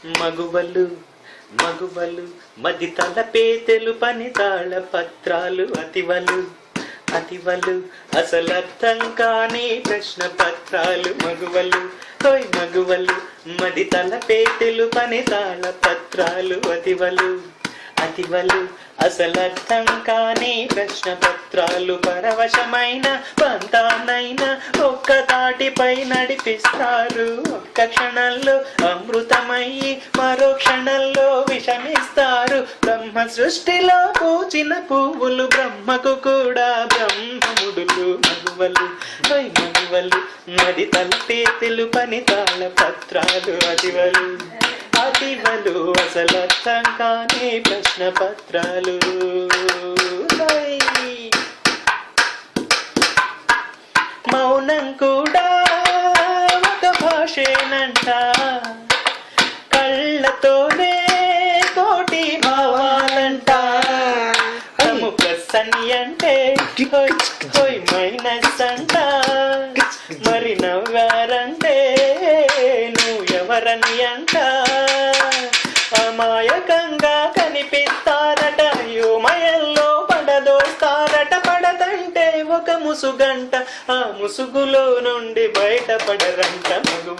మగువలు మగువలు మది తలపేతెలు పని తాళ పత్రాలు అతివలు అతివలు అసలర్థం కాని ప్రశ్న పత్రాలు మగువలు హోయ్ మగువలు మది తలపేతెలు పని తాళ పత్రాలు అతివలు అతివలు అసలర్థం కాని ప్రశ్న పత్రాలు పరవశమైన పంతానైనా ఒక్క తాటిపై నడిపిస్తారు ఒక్క క్షణంలో అమృతమయ్యి మరో క్షణంలో విషమిస్తారు బ్రహ్మ సృష్టిలో పూచిన పువ్వులు బ్రహ్మకు కూడా బ్రహ్మముడులు మగువలు హోయ్ మగువలు మది తలపేతెలు పని తాళ పత్రాలు అతివలు అతివలు అసలర్థం కాని ప్రశ్న పత్రాలు మౌనం కూడా ఒక భాషేనంట కళ్ళతోనే కోటి భావాలంట ప్రముఖ సని అంటే హోయ్ మైనస్ అంట మరి నవ్వారంటే నువ్వు ఎవరని అంట అమాయకంగా కనిపిస్తారట యోమయంలో పడదోస్తారట పడదంటే ఒక ముసుగంట ఆ ముసుగులో నుండి బయటపడరంట మగు